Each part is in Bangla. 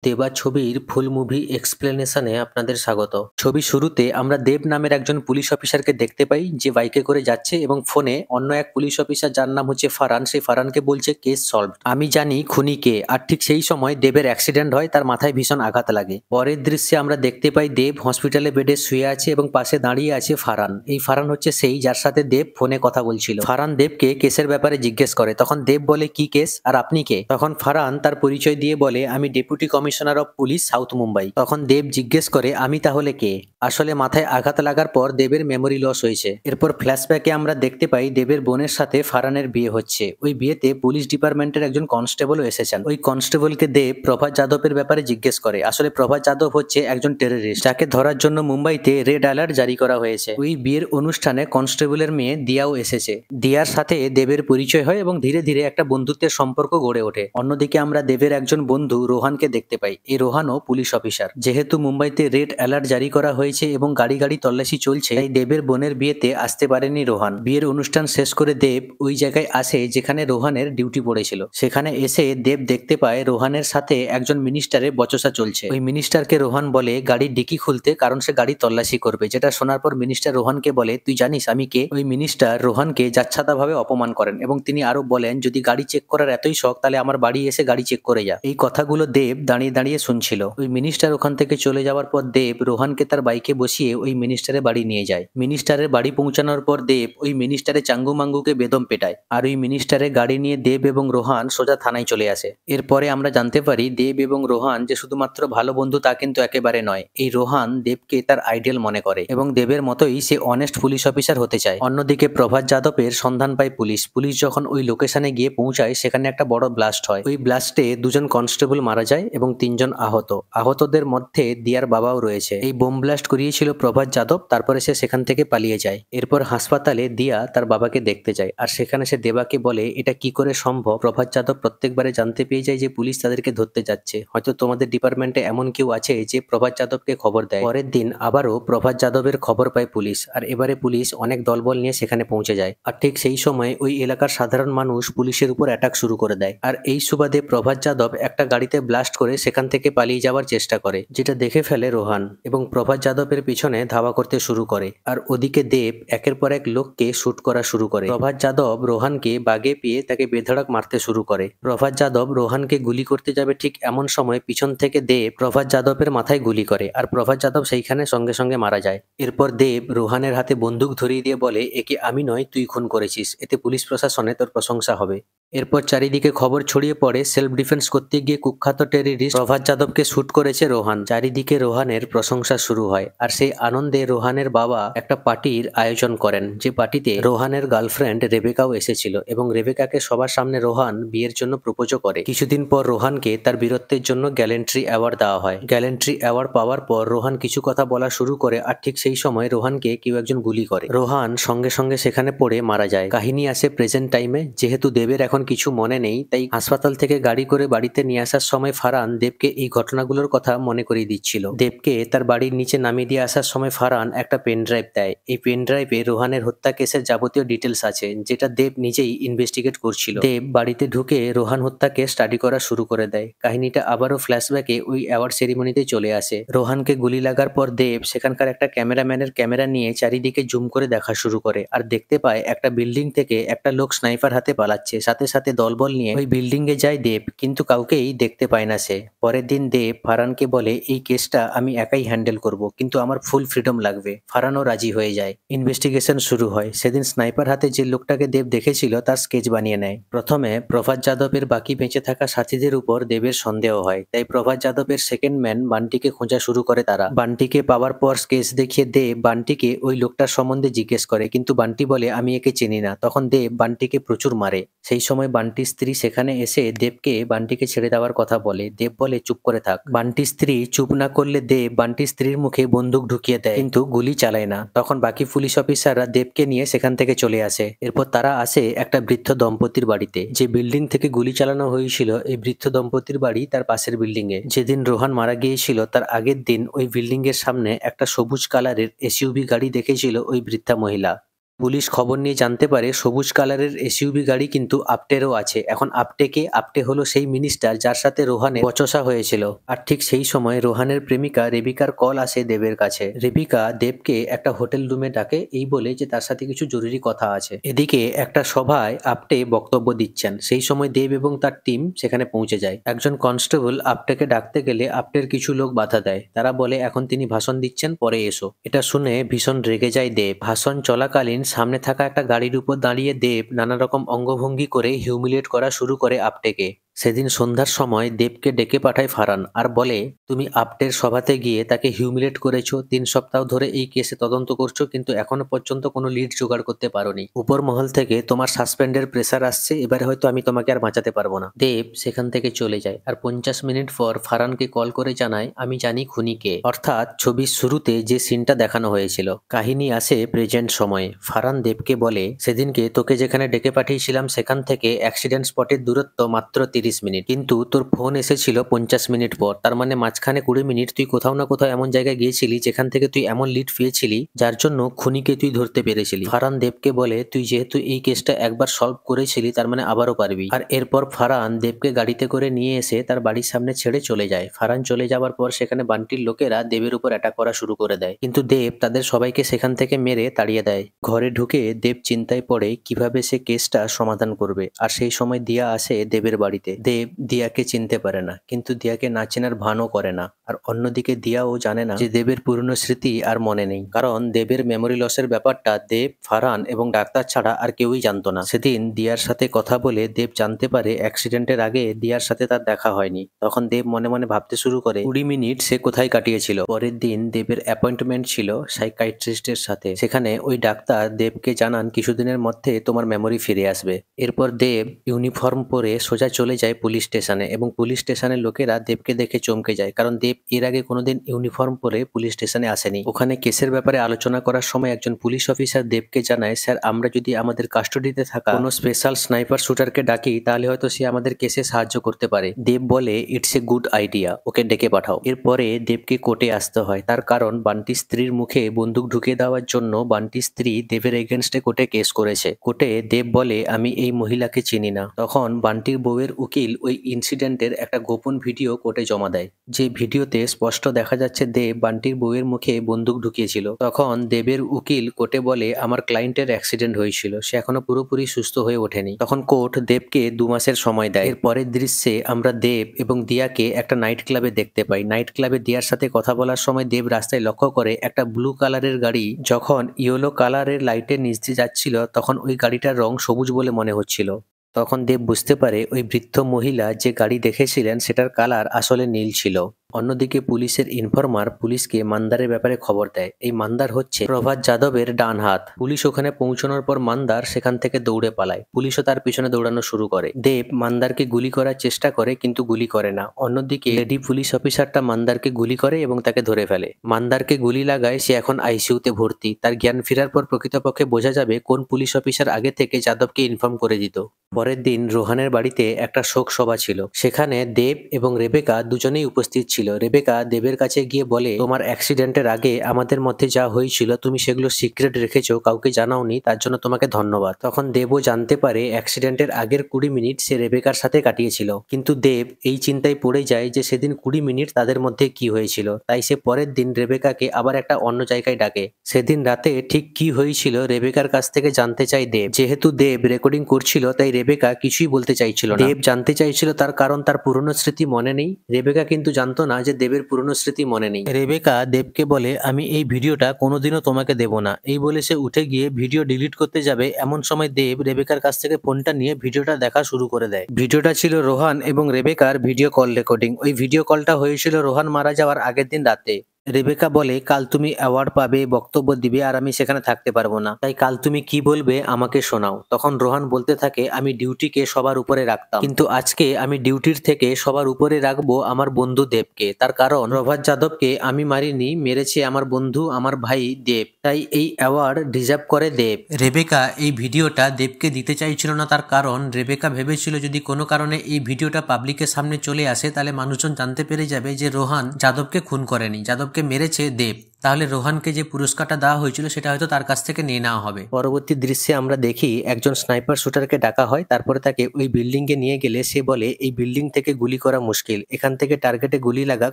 দেবা ছবির ফুল মুভি এক্সপ্লেনেশনে আপনাদের স্বাগত। ছবি শুরুতে আমরা দেব নামের একজন পুলিশ অফিসারকে দেখতে পাই যে বাইকে করে যাচ্ছে এবং ফোনে অন্য এক পুলিশ অফিসার যার নাম হচ্ছে ফারহান, সেই ফারহানকে বলছে কেস সলভড, আমি জানি খুনি কে। আর ঠিক সেই সময় দেবের অ্যাক্সিডেন্ট হয়, তার মাথায় ভীষণ আঘাত লাগে। পরের দৃশ্যে আমরা দেখতে পাই দেব হসপিটালে বেডে শুয়ে আছে এবং পাশে দাঁড়িয়ে আছে ফারহান। এই ফারহান হচ্ছে সেই যার সাথে দেব ফোনে কথা বলছিল। ফারহান দেবকে কেসের ব্যাপারে জিজ্ঞেস করে, তখন দেব বলে কি কেস আর আপনি কে? তখন ফারহান তার পরিচয় দিয়ে বলে আমি deputy commissioner of police south Mumbai. তখন দেব জিজ্ঞেস করে আমি তাহলে কে? আসলে মাথায় আঘাত লাগার পর দেবের মেমোরি লস হয়েছে। এরপর ফ্ল্যাশব্যাকে আমরা দেখতে পাই দেবের বোনের সাথে ফারহানের বিয়ে হচ্ছে। ওই বিয়েতে পুলিশ ডিপার্টমেন্টের একজন কনস্টেবলও এসেছেন। ওই কনস্টেবলকে দেব প্রভাত যাদবের ব্যাপারে জিজ্ঞেস করে। আসলে প্রভাত যাদব হচ্ছে একজন টেররিস্ট, যাকে ধরার জন্য মুম্বাইতে রেড অ্যালার্ট জারি করা হয়েছে। ওই বিয়ের অনুষ্ঠানে কনস্টেবলের মেয়ে দিয়াও এসেছে। দিয়ার সাথে দেবের পরিচয় হয় এবং ধীরে ধীরে একটা বন্ধুত্বের সম্পর্ক গড়ে ওঠে। অন্যদিকে আমরা দেবের একজন বন্ধু রোহানকে দেখতে পাই। এই রোহানও পুলিশ অফিসার। যেহেতু মুম্বাইতে রেড অ্যালার্ট জারি করা হয়েছে এবং গাড়ি গাড়ি তল্লাশি চলছে, তাই দেবের বোনের বিয়েতে আসতে পারেনি রোহান। বিয়ের অনুষ্ঠান শেষ করে দেব ওই জায়গায় আসে যেখানে রোহানের ডিউটি পড়েছিল। সেখানে এসে দেব দেখতে পায় রোহানের সাথে একজন মিনিস্টারের বচসা চলছে। ওই মিনিস্টারকে রোহান বলে গাড়ির ডিকি খুলতে, কারণ সে গাড়ি তল্লাশি করবে। যেটা শোনার পর মিনিস্টার রোহানকে বলে তুই জানিস আমি কে? ওই মিনিস্টার রোহানকে যাচ্ছাতাভাবে অপমান করেন এবং তিনি আরো বলেন যদি গাড়ি চেক করার এতই শখ তাহলে আমার বাড়ি এসে গাড়ি চেক করে যা। এই কথাগুলো দেব দাঁড়িয়ে দাঁড়িয়ে শুনছিল। ওই মিনিস্টার ওখান থেকে চলে যাওয়ার পর দেব রোহানকে তার বাইকে বসিয়ে ওই মিনিস্টারের বাড়ি নিয়ে যায়। মিনিস্টারের বাড়ি পৌঁছানোর পর দেব ওই মিনিস্টারের চাঙ্গু মাঙ্গুকে বেদম পেটায়। আর ওই মিনিস্টারের গাড়ি নিয়ে দেব এবং রোহান সোজা থানায় চলে আসে। এরপরে আমরা জানতে পারি দেব এবং রোহান যে শুধুমাত্র ভালো বন্ধু তা কিন্তু একেবারে নয়। এই রোহান দেবকে তার আইডিয়াল মনে করে এবং দেবের মতোই সে অনেস্ট পুলিশ অফিসার হতে চায়। অন্যদিকে প্রভাত যাদবের সন্ধান পায় পুলিশ। পুলিশ যখন ওই লোকেশনে গিয়ে পৌঁছায় সেখানে একটা বড় ব্লাস্ট হয়। ওই ব্লাস্টে দুজন কনস্টেবল মারা যায় এবং তিনজন আহত। আহতদের মধ্যে দিয়ার বাবাও রয়েছে। এই বোম ব্লাস্ট করিয়েছিল প্রভাত যাদব, তারপরে সে সেখান থেকে পালিয়ে যায়। এরপর হাসপাতালে দিয়া তার বাবাকে দেখতে যায় আর সেখানে সে দেবাকে বলে এটা কি করে সম্ভব। প্রভাত যাদব প্রত্যেকবারে জানতে পেয়ে যায় যে পুলিশ তাদেরকে ধরতে যাচ্ছে, হয়তো তোমাদের ডিপার্টমেন্টে এমন কেউ আছে যে প্রভাত যাদবকে খবর দেয়। পরের দিন আবারও প্রভাত যাদবের খবর পায় পুলিশ, আর এবারে পুলিশ অনেক দলবল নিয়ে সেখানে পৌঁছে যায়। আর ঠিক সেই সময় ওই এলাকার সাধারণ মানুষ পুলিশের উপর অ্যাটাক শুরু করে দেয়। আর এই সুবাদে প্রভাত যাদব একটা গাড়িতে ব্লাস্ট করে সেখান থেকে পালিয়ে যাওয়ার চেষ্টা করে, যেটা দেখে ফেলে রোহান এবং প্রভাত যাদবের পিছনে ধাওয়া করতে শুরু করে। আর ওদিকে দেব একের পর এক লোককে শুট করা শুরু করে। প্রভাত যাদব রোহানকে বাগে পেয়ে তাকে বেধড়ক মারতে শুরু করে। প্রভাত যাদব রোহানকে গুলি করতে যাবে, ঠিক এমন সময় পিছন থেকে দেব প্রভাত যাদবের মাথায় গুলি করে আর প্রভাত যাদব সেইখানে সঙ্গে সঙ্গে মারা যায়। এরপর দেব রোহানের হাতে বন্দুক ধরিয়ে দিয়ে বলে একে আমি নয় তুই খুন করেছিস, এতে পুলিশ প্রশাসনে তোর প্রশংসা হবে। এরপর চারিদিকে খবর ছড়িয়ে পড়ে সেলফ ডিফেন্স করতে গিয়ে কুখ্যাত টেররিস্ট প্রভাত যাদবকে শুট করেছে রোহান। চারিদিকে রোহানের প্রশংসা শুরু হয় আর সেই আনন্দে রোহানের বাবা একটা পার্টির আয়োজন করেন, যে পার্টিতে রোহানের গার্লফ্রেন্ড রেবেকাও এসেছিল এবং রেবেকাকে সবার সামনে রোহান বিয়ের জন্য প্রপোজও করে। কিছুদিন পর রোহানকে তার বীরত্বের জন্য গ্যালেন্ট্রি অ্যাওয়ার্ড দেওয়া হয়। গ্যালেন্ট্রি অ্যাওয়ার্ড পাওয়ার পর রোহান কিছু কথা বলা শুরু করে আর ঠিক সেই সময় রোহানকে কেউ একজন গুলি করে। রোহান সঙ্গে সঙ্গে সেখানে পড়ে মারা যায়। কাহিনী আসে প্রেজেন্ট টাইমে। যেহেতু দেবের এখন কিছু মনে নেই, তাই হাসপাতাল থেকে গাড়ি করে বাড়িতে নিয়ে আসার সময় ফারহান দেবকে এই ঘটনাগুলোর কথা মনে করিয়ে দিচ্ছিল। দেবকে তার বাড়ির নিচে নামিয়ে দিয়ে আসার সময় ফারহান একটা পেন ড্রাইভ দেয়। এই পেন ড্রাইভে রোহানের হত্যা কেসের যাবতীয় ডিটেলস আছে, যেটা দেব নিজেই ইনভেস্টিগেট করছিল। দেব বাড়িতে ঢুকে রোহান হত্যাকে স্টাডি করা শুরু করে দেয়। কাহিনীটা আবারও ফ্ল্যাশব্যাকে ওই অ্যাওয়ার্ড সেরিমনিতে চলে আসে। রোহানকে গুলি লাগার পর দেব সেখানকার একটা ক্যামেরাম্যানের ক্যামেরা নিয়ে চারিদিকে জুম করে দেখা শুরু করে আর দেখতে পায় একটা বিল্ডিং থেকে একটা লোক স্নাইপার হাতে পালাচ্ছে। সাথে সাথে দলবল নিয়ে ওই বিল্ডিং এ যায় দেব, কিন্তু কাউকেই দেখতে পায় না সে। পরের দিন দেব ফারহানকে বলে এই কেসটা আমি একাই হ্যান্ডেল করব, কিন্তু আমার ফুল ফ্রিডম লাগবে। ফারহানও রাজি হয়ে যায়। ইনভেস্টিগেশন শুরু হয়। সেদিন স্নাইপার হাতে যে লোকটাকে দেব দেখেছিল তার স্কেচ বানিয়ে নেয়। প্রথমে প্রভাত যাদবের বাকি বেঁচে থাকা সাথীদের উপর দেবের সন্দেহ হয়, তাই প্রভাত যাদবের সেকেন্ড ম্যান বান্টিকে খোঁজা শুরু করে তারা। বান্টিকে পাওয়ার পর স্কেচ দেখিয়ে দেব বান্টিকে ওই লোকটার সম্বন্ধে জিজ্ঞেস করে, কিন্তু বান্টি বলে আমি একে চিনি না। তখন দেব বান্টিকে প্রচুর মারে। সেই সময় বান্টির স্ত্রী সেখানে এসে দেবকে বান্টিকে ছেড়ে দেওয়ার কথা বলে। দেব বলে চুপ করে থাক। বান্টির স্ত্রী চুপ না করলে দেব বান্টির স্ত্রীর মুখে বন্দুক ঢুকিয়ে দেয়, কিন্তু গুলি চালায় না। তখন বাকি পুলিশ অফিসাররা দেবকে নিয়ে সেখান থেকে চলে আসে। এরপর তারা আসে একটা বৃদ্ধ দম্পতির বাড়িতে। যে বিল্ডিং থেকে গুলি চালানো হয়েছিল এই বৃদ্ধ দম্পতির বাড়ি তার পাশের বিল্ডিং এ। যেদিন রোহান মারা গিয়েছিল তার আগের দিন ওই বিল্ডিং এর সামনে একটা সবুজ কালারের এসইউভি গাড়ি দেখেছিল ওই বৃদ্ধা মহিলা। পুলিশ খবর নিয়ে জানতে পারে সবুজ কালারের এসইউভি গাড়ি কিন্তু আপটেরও আছে। এখন আপটে হলো সেই মিনিস্টার যার সাথে রোহানের বচসা হয়েছিল। আর ঠিক সেই সময় রোহানের প্রেমিকা রেবিকার কল আসে দেবের কাছে। রেবিকা দেবকে একটা হোটেল রুমে ডাকে এই বলে যে তার সাথে কিছু জরুরি কথা আছে। এদিকে একটা সভায় আপটে বক্তব্য দিচ্ছেন, সেই সময় দেব এবং তার টিম সেখানে পৌঁছে যায়। একজন কনস্টেবল আপটেকে ডাকতে গেলে আপটের কিছু লোক বাধা দেয়। তারা বলে এখন তিনি ভাষণ দিচ্ছেন, পরে এসো। এটা শুনে ভীষণ রেগে যায় দেব। ভাষণ চলাকালীন সামনে থাকা একটা গাড়ির উপর দাঁড়িয়ে দেব নানা রকম অঙ্গভঙ্গি করে হিউমিলিয়েট করা শুরু করে আপটেকে। সেদিন সন্ধ্যার সময় দেবকে ডেকে পাঠায় ফারহান আর বলে তুমি আপটের সভাতে গিয়ে তাকে হিউমিলেট করেছো, 3 সপ্তাহ ধরে এই কেসে তদন্ত করছো কিন্তু এখনো পর্যন্ত কোনো লিড জোগাড় করতে পারোনি। উপর মহল থেকে তোমার সাসপেন্ডের প্রেসার আসছে, এবারে হয়তো আমি তোমাকে আর বাঁচাতে পারবো না। দেব সেখান থেকে চলে যায় আর 50 মিনিট পর ফারহানকে কল করে জানায় আমি জানি খুনি কে। অর্থাৎ ছবির শুরুতে যে সিনটা দেখানো হয়েছিল। কাহিনী আসে প্রেজেন্ট সময়ে। ফারহান দেবকে বলে সেদিনকে তোকে যেখানে ডেকে পাঠিয়েছিলাম সেখান থেকে অ্যাক্সিডেন্ট স্পটের দূরত্ব মাত্র 30 মিনিট, কিন্তু তোর ফোন এসেছিল 50 মিনিট পর। তার মানে মাঝখানে 20 মিনিট তুই কোথাও না কোথাও এমন জায়গায় গিয়েছিলি যেখান থেকে তুই এমন লিড পেয়েছিলি যার জন্য খুনিকে তুই ধরতে পেরেছিলি। ফারহান দেবকে বলে তুই যেহেতু এই কেসটা একবার সলভ করেছিলি তার মানে আবারও পারবি। আর এরপর ফারহান দেবকে গাড়িতে করে নিয়ে এসে তার বাড়ির সামনে ছেড়ে চলে যায়। ফারহান চলে যাওয়ার পর সেখানে বান্টির লোকেরা দেবের উপর অ্যাটাক করা শুরু করে দেয়, কিন্তু দেব তাদের সবাইকে সেখান থেকে মেরে তাড়িয়ে দেয়। ঘরে ঢুকে দেব চিন্তায় পড়ে কিভাবে সে কেসটা সমাধান করবে। আর সেই সময় দিয়া আসে দেবের বাড়িতে। দেব দিয়াকে চিনতে পারে না, কিন্তু দিয়াকে না চেনার ভানও করে না। আর অন্যদিকে দিয়াও জানে না যে দেবের পুরনো স্মৃতি আর মনে নেই, কারণ দেবের মেমোরি লসের ব্যাপারটা দেব, ফারহান এবং ডাক্তার ছাড়া আর কেউই জানতো না। সেদিন দিয়ার সাথে কথা বলে দেব জানতে পারে অ্যাক্সিডেন্টের আগে দিয়ার সাথে তার দেখা হয়নি। তখন দেব মনে মনে ভাবতে শুরু করে 20 মিনিট সে কোথায় কাটিয়েছিল। পরের দিন দেবের অ্যাপয়েন্টমেন্ট ছিল সাইকাইট্রিস্টের সাথে। সেখানে ওই ডাক্তার দেবকে জানান কিছুদিনের মধ্যে তোমার মেমোরি ফিরে আসবে। এরপর দেব ইউনিফর্ম পরে সোজা চলে যায় পুলিশ স্টেশনে এবং পুলিশ স্টেশনের লোকেরা দেবকে দেখে চমকে যায়, কারণ দেব এর আগে কোনোদিন ইউনিফর্ম পরে পুলিশ স্টেশনে আসেনি। ওখানে কেসের ব্যাপারে আলোচনা করার সময় একজন পুলিশ অফিসার দেবকে জানায় স্যার আমরা যদি আমাদের কাস্টডিতে থাকা কোনো স্পেশাল স্নাইপার শুটারকে ডাকি তাহলে হয়তো সে আমাদের কেসে সাহায্য করতে পারে। দেব বলে ইটস এ গুড আইডিয়া, ওকে ডেকে পাঠাও। এরপরে দেবকে কোর্টে আসতে হয়, তার কারণ বান্টির স্ত্রীর মুখে বন্দুক ঢুকিয়ে দেওয়ার জন্য বান্টির স্ত্রী দেবের এগেনস্টে কোর্টে কেস করেছে। কোর্টে দেব বলে আমি এই মহিলাকে চিনি না। তখন বান্টির বউয়ের উকিল ওই ইনসিডেন্টের একটা গোপন ভিডিও কোর্টে জমা দেয়, যে ভিডিওতে স্পষ্ট দেখা যাচ্ছে দেব বান্টির বউয়ের মুখে বন্দুক ঢুকিয়েছিল। তখন দেবের উকিল কোর্টে বলে আমার ক্লায়েন্টের অ্যাক্সিডেন্ট হয়েছিল, সে এখনো পুরোপুরি সুস্থ হয়ে ওঠেনি। তখন কোর্ট দেবকে 2 মাসের সময় দেয়। এর পরের দৃশ্যে আমরা দেব এবং দিয়াকে একটা নাইট ক্লাবে দেখতে পাই। নাইট ক্লাবে দিয়ার সাথে কথা বলার সময় দেব রাস্তায় লক্ষ্য করে একটা ব্লু কালারের গাড়ি যখন ইয়েলো কালারের লাইটের নিচ দিয়ে যাচ্ছিল তখন ওই গাড়িটার রং সবুজ বলে মনে হচ্ছিল। তখন দেব বুঝতে পারে ওই বৃদ্ধ মহিলা যে গাড়ি দেখেছিলেন সেটার কালার আসলে নীল ছিল। অন্যদিকে পুলিশের ইনফরমার পুলিশকে মান্দারের ব্যাপারে খবর দেয়। এই মান্দার হচ্ছে প্রভাত যাদবের ডান হাত। পুলিশ ওখানে পৌঁছানোর পর মান্দার সেখান থেকে দৌড়ে পালায়। পুলিশও তার পিছনে দৌড়ানো শুরু করে। দেব মান্দারকে গুলি করার চেষ্টা করে কিন্তু গুলি করে না। অন্যদিকে লেডি পুলিশ অফিসারটা মান্দারকে গুলি করে এবং তাকে ধরে ফেলে। মান্দারকে গুলি লাগায়, সে এখন আইসিইউতে ভর্তি। তার জ্ঞান ফেরার পর প্রকৃতপক্ষে বোঝা যাবে কোন পুলিশ অফিসার আগে থেকে যাদবকে ইনফর্ম করে দিত। পরের দিন রোহানের বাড়িতে একটা শোক সভা ছিল। সেখানে দেব এবং রেবেকা দুজনেই উপস্থিত ছিল। রেবেকা দেবের কাছে গিয়ে বলে তোমার অ্যাক্সিডেন্টের আগে আমাদের মধ্যে যা হয়েছিল তুমি সেগুলো সিক্রেট রেখেছো, কাউকে জানাওনি, তার জন্য তোমাকে ধন্যবাদ। তখন দেবও জানতে পারে অ্যাক্সিডেন্টের আগের 20 মিনিট সে রেবেকার সাথে কাটিয়েছিল, কিন্তু দেব এই চিন্তায় পড়ে যায় যে সেদিন 20 মিনিট তাদের মধ্যে কি হয়েছিল। তাই সে পরের দিন রেবেকাকে আবার একটা অন্য জায়গায় ডাকে। সেদিন রাতে ঠিক কি হয়েছিল রেবেকার কাছ থেকে জানতে চায় দেব। যেহেতু দেব রেকর্ডিং করছিল তাই রেবেকা কিছুই বলতে চাইছিল না। দেব জানতে চাইছিল তার কারণ তার পুরনো স্মৃতি মনে নেই। রেবেকা কিন্তু জানতো না যে দেবের পুরনো স্মৃতি মনে নেই। রেবেকা দেবকে বলে আমি এই ভিডিওটা কোনোদিনও তোমাকে দেব না। এই বলে সে উঠে গিয়ে ভিডিও ডিলিট করতে যাবে, এমন সময় দেব রেবেকার কাছ থেকে ফোনটা নিয়ে ভিডিওটা দেখা শুরু করে দেয়। ভিডিওটা ছিল রোহান এবং রেবেকার ভিডিও কল রেকর্ডিং। ওই ভিডিও কলটা হয়েছিল রোহান মারা যাওয়ার আগের দিন রাতে। রেবেকা বলে কাল তুমি অ্যাওয়ার্ড পাবে, বক্তব্য দিবে, আর আমি সেখানে থাকতে পারবো না, তাই কাল তুমি কি বলবে আমাকে শোনাও। তখন রোহান বলতে থাকে আমি ডিউটিকে সবার উপরে রাখতাম, কিন্তু আজকে আমি ডিউটির থেকে সবার উপরে রাখবো আমার বন্ধু দেবকে। তার কারণ প্রভাত যাদবকে আমি মারিনি, মেরেছে আমার বন্ধু, আমার ভাই দেব, তাই এই অ্যাওয়ার্ড ডিজার্ভ করে দেব। রেবেকা এই ভিডিওটা দেবকে দিতে চাইছিল না, তার কারণ রেবেকা ভেবেছিল যদি কোনো কারণে এই ভিডিওটা পাবলিকের সামনে চলে আসে তাহলে মানুষজন জানতে পেরে যাবে যে রোহান যাদবকে খুন করেনি, যাদবকে মেরেছে দেব। তাহলে রোহানকে যে পুরস্কারটা দেওয়া হয়েছিল সেটা হয়তো তার কাছ থেকে নিয়ে নেওয়া হবে। পরবর্তী দৃশ্যে আমরা দেখি একজন স্নাইপার শুটারকে ডাকা হয়, তারপরে তাকে ওই বিল্ডিং এ নিয়ে গেলে সে বলে এই বিল্ডিং থেকে গুলি করা মুশকিল, এখান থেকে টার্গেটে গুলি লাগা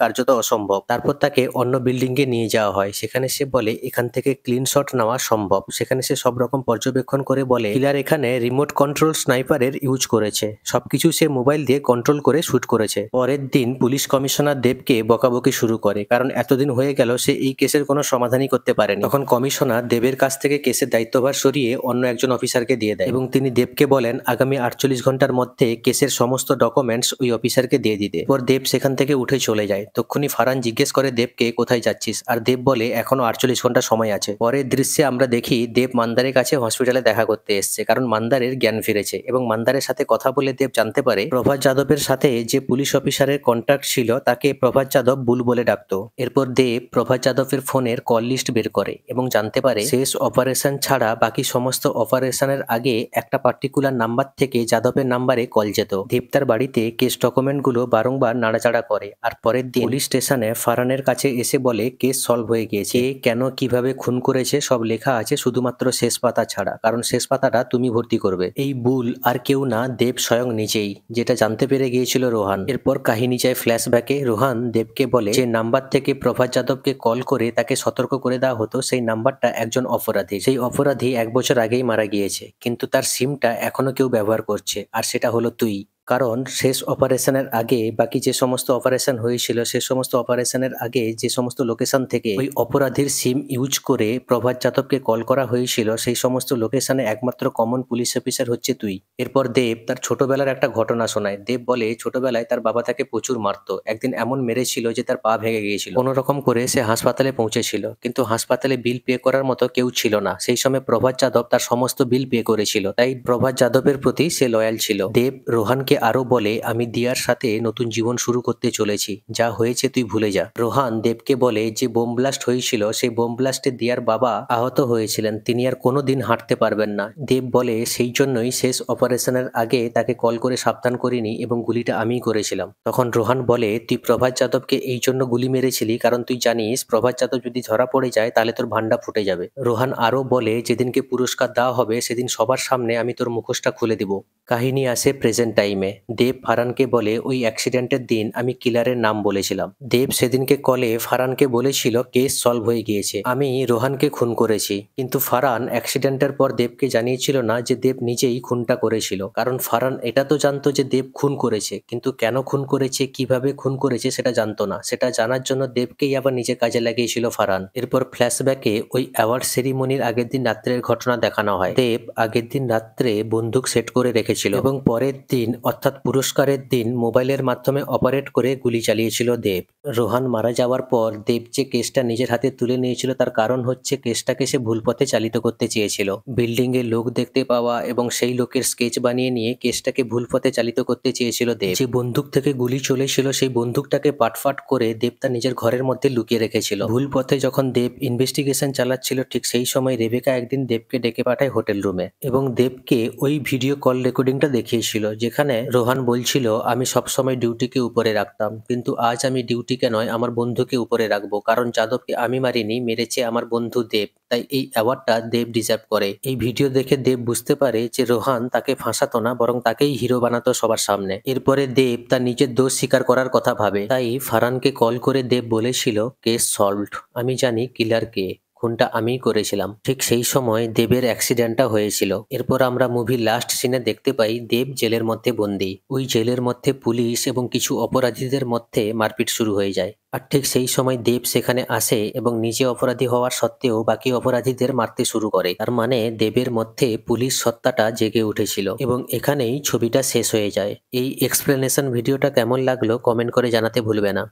কার্যত অসম্ভব। তারপর তাকে অন্য বিল্ডিং এ নিয়ে যাওয়া হয়, সেখানে সে বলে এখান থেকে ক্লিন শট নেওয়া সম্ভব। সেখানে সে সব রকম পর্যবেক্ষণ করে বলে কিলার এখানে রিমোট কন্ট্রোল স্নাইপারের ইউজ করেছে, সবকিছু সে মোবাইল দিয়ে কন্ট্রোল করে শুট করেছে। পরের দিন পুলিশ কমিশনার দেবকে বকাবকি শুরু করে, কারণ এতদিন হয়ে গেল সে এই কেসের কোনো সমাধানই করতে পারেনি। তখন কমিশনার দেবের কাছ থেকে কেসের দায়িত্বভার সরিয়ে অন্য একজন অফিসারকে দিয়ে দেয় এবং তিনি দেবকে বলেন আগামী 48 ঘন্টার মধ্যে কেসের সমস্ত ডকুমেন্টস ওই অফিসারকে দিয়ে দিতে। পর দেব সেখান থেকে উঠে চলে যায়। তক্ষুনি ফারহান জিজ্ঞেস করে দেবকে কোথায় যাচ্ছিস, আর দেব বলে এখনো 48 ঘন্টা সময় আছে। পরের দৃশ্যে আমরা দেখি দেব মান্দারের কাছে হসপিটালে দেখা করতে এসছে, কারণ মান্দারের জ্ঞান ফিরেছে এবং মান্দারের সাথে কথা বলে দেব জানতে পারে প্রভাত যাদবের সাথে যে পুলিশ অফিসারের কন্ট্যাক্ট ছিল তাকে প্রভাত যাদব বুল বলে ডাকতো। এরপর দেব প্রভাত যাদবের ফোনের কল লিস্ট বের করে এবং জানতে পারে শেষ অপারেশন ছাড়া বাকি সমস্ত অপারেশনের আগে একটা পার্টিকুলার নাম্বার থেকে যাদবের নাম্বারে কল যেত। দেব তার বাড়িতে কেস ডকুমেন্টগুলো বারংবার নাড়াচাড়া করে, আর পরের দিন পুলিশ স্টেশনে ফারহানের কাছে এসে বলে কেস সলভ হয়ে গিয়েছে, কেন কিভাবে খুন করেছে সব লেখা আছে, শুধুমাত্র শেষ পাতা ছাড়া, কারণ শেষ পাতাটা তুমি ভর্তি করবে। এই বুল আর কেউ না, দেব স্বয়ং নিজেই, যেটা জানতে পেরে গিয়েছিল রোহান। এরপর কাহিনী যায় ফ্ল্যাশব্যাকে। রোহান দেবকে বলে যে নাম্বার থেকে প্রভাত যাদবকে কল করে তাকে সতর্ক করে দেওয়া হতো সেই নাম্বারটা একজন অপরাধী, সেই অপরাধী 1 বছর আগেই মারা গিয়েছে, কিন্তু তার সিমটা এখনো কেউ ব্যবহার করছে, আর সেটা হলো তুই। কারণ শেষ অপারেশনের আগে বাকি যে সমস্ত অপারেশন হয়েছিল সে সমস্ত অপারেশনের আগে যে সমস্ত লোকেশন থেকে ওই অপরাধীর সিম ইউজ করে প্রভাত যাদবকে কল করা হয়েছিল সেই সমস্ত লোকেশনে একমাত্র কমন পুলিশ অফিসার হচ্ছে তুই। এরপর দেব তার ছোটবেলার একটা ঘটনা শোনায়। দেব বলে ছোটবেলায় তার বাবা তাকে প্রচুর মারতো, একদিন এমন মেরেছিল যে তার পা ভেঙে গিয়েছিল। কোনো রকম করে সে হাসপাতালে পৌঁছেছিল, কিন্তু হাসপাতালে বিল পে করার মতো কেউ ছিল না। সেই সময় প্রভাত যাদব তার সমস্ত বিল পে করেছিল, তাই প্রভাত যাদবের প্রতি সে লয়াল ছিল। দেব রোহানকে আরো বলে আমি দিয়ার সাথে নতুন জীবন শুরু করতে চলেছি, যা হয়েছে তুই ভুলে যা। রোহান দেবকে বলে যে বোম ব্লাস্ট হয়েছিল সেই বোম ব্লাস্টে দিয়ার বাবা আহত হয়েছিলেন, তিনি আর কোনোদিন হাঁটতে পারবেন না। দেব বলে সেই জন্যই শেষ অপারেশনের আগে তাকে কল করে সাবধান করিনি এবং গুলিটা আমিই করেছিলাম। তখন রোহান বলে তুই প্রভাত যাদবকে এই জন্য গুলি মেরেছিলি কারণ তুই জানিস প্রভাত যাদব যদি ধরা পড়ে যায় তাহলে তোর ভান্ডা ফুটে যাবে। রোহান আরো বলে যেদিনকে পুরস্কার দেওয়া হবে সেদিন সবার সামনে আমি তোর মুখোশটা খুলে দিব। কাহিনী আসে প্রেজেন্ট টাইমে। দেব ফারহানকে বলে ওই অ্যাক্সিডেন্টের দিন আমি কিলারের নাম বলেছিলাম। দেব সেদিনকে কলে ফারহানকে বলেছিল কেস সলভ হয়ে গিয়েছে, আমি রোহানকে খুন করেছি, কিন্তু ফারহান অ্যাক্সিডেন্টের পর দেবকে জানিয়েছিল না যে দেব নিজেই খুনটা করেছিল, কারণ ফারহান এটা তো জানতো যে দেব খুন করেছে, কিন্তু কেন খুন করেছে কিভাবে খুন করেছে সেটা জানতো না। সেটা জানার জন্য দেবকেই আবার নিজে কাজে লাগিয়েছিল ফারহান। এরপর ফ্ল্যাশব্যাকে ওই অ্যাওয়ার্ড সেরিমনির আগের দিন রাত্রের ঘটনা দেখানো হয়। দেব আগের দিন রাত্রে বন্দুক সেট করে রেখেছিল এবং পরের দিন অর্থাৎ পুরস্কারের দিন মোবাইলের মাধ্যমে অপারেট করে গুলি চালিয়েছিল দেব। রোহান মারা যাওয়ার পর দেব যে কেসটা নিজের হাতে তুলে নিয়েছিল তার কারণ হচ্ছে কেসটাকে সে ভুল পথে চালিত করতে চেয়েছিল। বিল্ডিং এ লোক দেখতে পাওয়া এবং সেই লোকের স্কেচ বানিয়ে নিয়ে কেসটাকে ভুল পথে চালিত করতে চেয়েছিল দেব। যে বন্দুক থেকে গুলি চলেছিল সেই বন্দুকটাকে পাটফাট করে দেব তার নিজের ঘরের মধ্যে লুকিয়ে রেখেছিল। ভুল পথে যখন দেব ইনভেস্টিগেশন চালাচ্ছিল ঠিক সেই সময় রেবেকা একদিন দেবকে ডেকে পাঠায় হোটেল রুমে এবং দেবকে ওই ভিডিও কল রেকর্ডিংটা দেখিয়েছিল যেখানে রোহান বলছিল আমি সবসময় ডিউটিকে উপরে রাখতাম, কিন্তু আজ আমি ডিউটিকে নয় আমার বন্ধুকে উপরে রাখবো, কারণ যাদবকে আমি মারিনি, মেরেছে আমার বন্ধু দেব, তাই এই অ্যাওয়ার্ডটা দেব ডিজার্ভ করে। এই ভিডিও দেখে দেব বুঝতে পারে যে রোহান তাকে ফাঁসাতো না বরং তাকেই হিরো বানাতো সবার সামনে। এরপরে দেব তার নিজের দোষ স্বীকার করার কথা ভাবে, তাই ফারহানকে কল করে দেব বলেছিল কেস সলভড, আমি জানি কিলার কে, খুনটা আমিই করেছিলাম। ঠিক সেই সময় দেবের অ্যাক্সিডেন্টটা হয়েছিল। এরপর আমরা মুভির লাস্ট সিনে দেখতে পাই দেব জেলের মধ্যে বন্দী। ওই জেলের মধ্যে পুলিশ এবং কিছু অপরাধীদের মধ্যে মারপিট শুরু হয়ে যায়, আর ঠিক সেই সময় দেব সেখানে আসে এবং নিজে অপরাধী হওয়ার সত্ত্বেও বাকি অপরাধীদের মারতে শুরু করে। তার মানে দেবের মধ্যে পুলিশ সত্তাটা জেগে উঠেছিল এবং এখানেই ছবিটা শেষ হয়ে যায়। এই এক্সপ্লেনেশন ভিডিওটা কেমন লাগলো কমেন্ট করে জানাতে ভুলবে না।